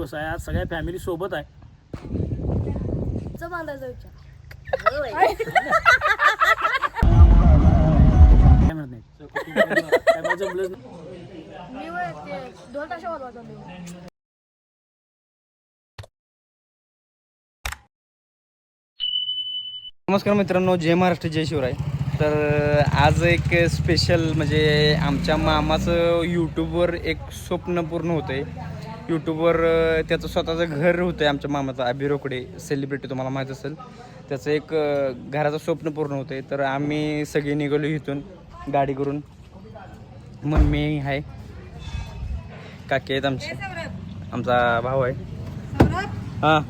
दिवस आहे, आज सगळ्या फॅमिली सोबत आहे. बांधायचा विचार काय म्हणत नाही काय मला जमलंच नाही. मी ते 2 तासावर वाजवतो. नमस्कार मित्रांनो, जय महाराष्ट्र, जय शिवराय. तर आज एक स्पेशल म्हणजे आमच्या मामाचं यूट्यूबवर एक स्वप्न पूर्ण होतं आहे. यूट्यूबवर त्याचं स्वतःचं घर होतं आहे आमच्या मामाचं, अभिरोकडे सेलिब्रिटी, तुम्हाला माहीत असेल. त्याचं एक घराचं स्वप्न पूर्ण होतं आहे. तर आम्ही सगळे निघालो इथून गाडी करून. मम्मी आहे, काकी आहेत आमची, आमचा भाऊ आहे. हां,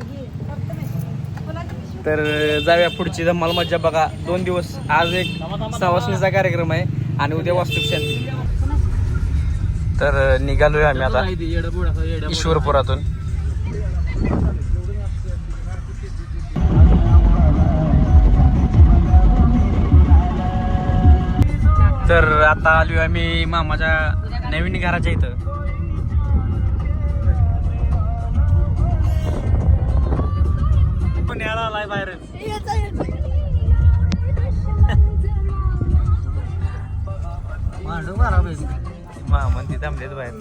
तर जाऊया पुढची धमाल मज्जा बघा. 2 दिवस, आज एक सवासणीचा कार्यक्रम आहे आणि उद्या वास्तुशांती. तर निघालोय आम्ही आता ईश्वरपुरातून. तर आता आलोय आम्ही मामाच्या नवीन घराच्या इथं. पुण्याला आलाय बाहेरच. मामा ती थांबलेत बाहेर.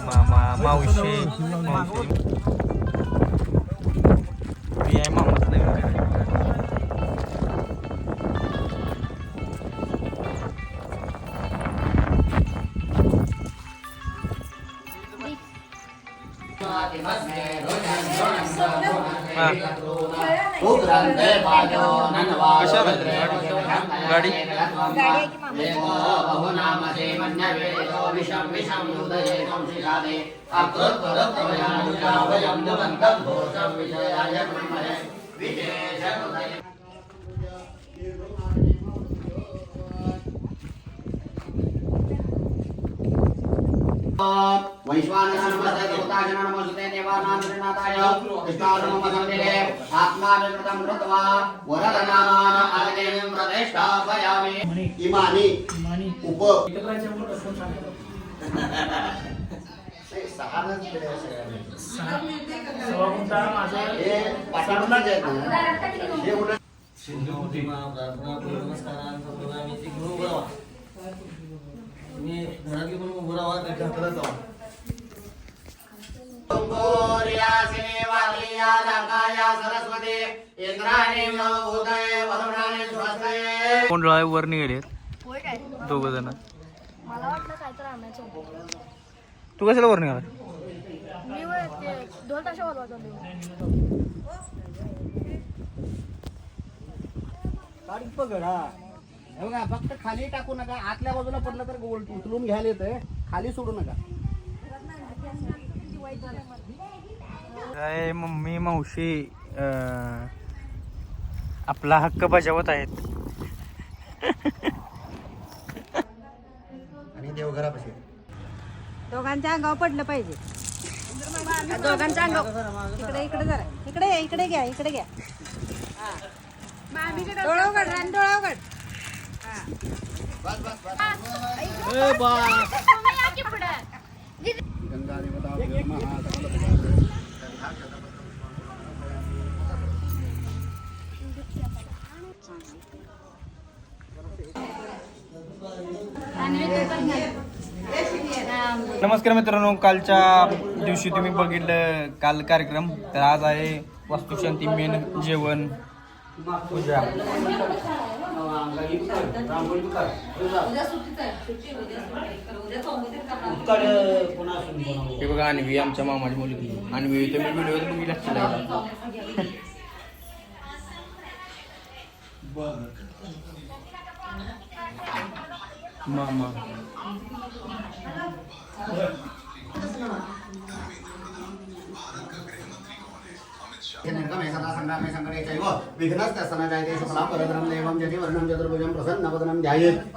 मामा, मावशी मी आहे मामाचं नवीन घर. गाडी घरातली पण उभं राहा घातला जावा. कोंडळा वर निघाले दोघ जण. मला वाटलं काय तर आणायचं होतं. तू कशाला वर निघाला? मी ते 2 तासावर वाजवतो. गाडी पकडा बघा, फक्त खाली टाकू नका. आतल्या बाजूला पडलं तर उचलून घ्यायला येतंय, खाली सोडू नका. काय मम्मी मावशी आपला हक्क बजावत आहेत. आणि देवघरापाशी दोघांच्या अंगावर पडलं पाहिजे. दोघांच्या अंगावर इकडे इकडे जरा इकडे या, इकडे घ्या, इकडे घ्या. डोळा उघड आणि डोळा उघड. नमस्कार मित्रांनो, कालच्या दिवशी तुम्ही बघितलं काल कार्यक्रम. तर आज आहे वास्तुशांती, मेन जेवण, पूजा. हे बघा अन्वी, आमच्या मामाची मुलगी अन्वी. तुम्ही व्हिडिओ बघितला असतील. मामा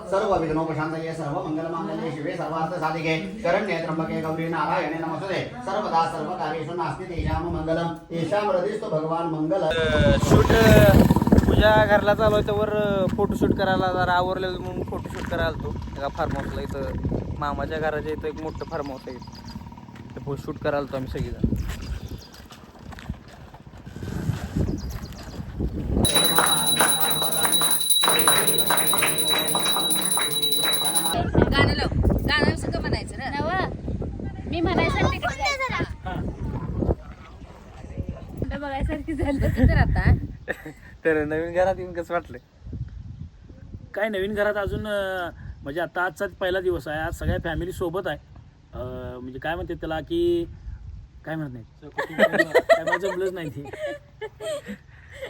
सर्व विघ्नोपशांतये सर्व मंगलमांगल्ये शिवे सर्वार्थ साधिके शरण्ये त्र्यंबके गौरी नारायणे नमोस्तुते सर्वदा सर्वकार्येषु नास्ति तेषां मंगलम् येषां हृदिस्तु भगवान मंगल. शूट पूजा घरला चालू आहे, त्यावर फोटोशूट करायला जरा आवरलेलं म्हणून फोटोशूट करायला आलतो एका फार्म हाऊसला. इथं मामाच्या घराच्या इथं एक मोठं फार्म हाऊस आहे. ते शूट करायला होतो आम्ही सगळेजण. गाणं लाव, गाणं सगळं म्हणायचं ना. मी म्हणायसाठी बघायसारखी झालं तर आता तर नवीन घरात येऊन कसं वाटलं? काय नवीन घरात अजून म्हणजे आता आजचा पहिला दिवस आहे. आज सगळ्या फॅमिली सोबत आहे. म्हणजे काय म्हणते त्याला की काय म्हणत नाही काय मला जमलंच नाही ती.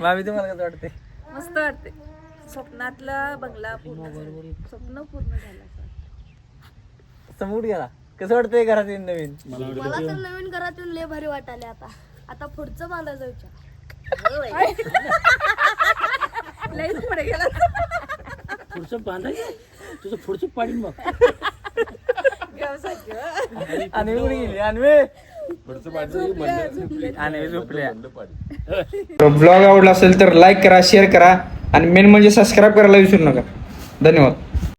मामी तुम्हाला कसं वाटते? मस्त वाटते. स्वप्नातला बंगला पूर्ण स्वप्न पूर्ण झालं. समोर गेला. कसं वाटतंय घरात येऊन नवीन? मला तर नवीन घरातून लय भारी वाटायले. आता पुढचं बांधायचा विचार. लई पुढे गेला. पुढचं बांधायचं तुझं पुढचं पाडीन बघ. आणि उडी गेली. आणि झोपल्या. ब्लॉग आवडला असेल तर लाईक करा, शेअर करा आणि मेन म्हणजे सबस्क्राईब करायला विसरू नका. धन्यवाद.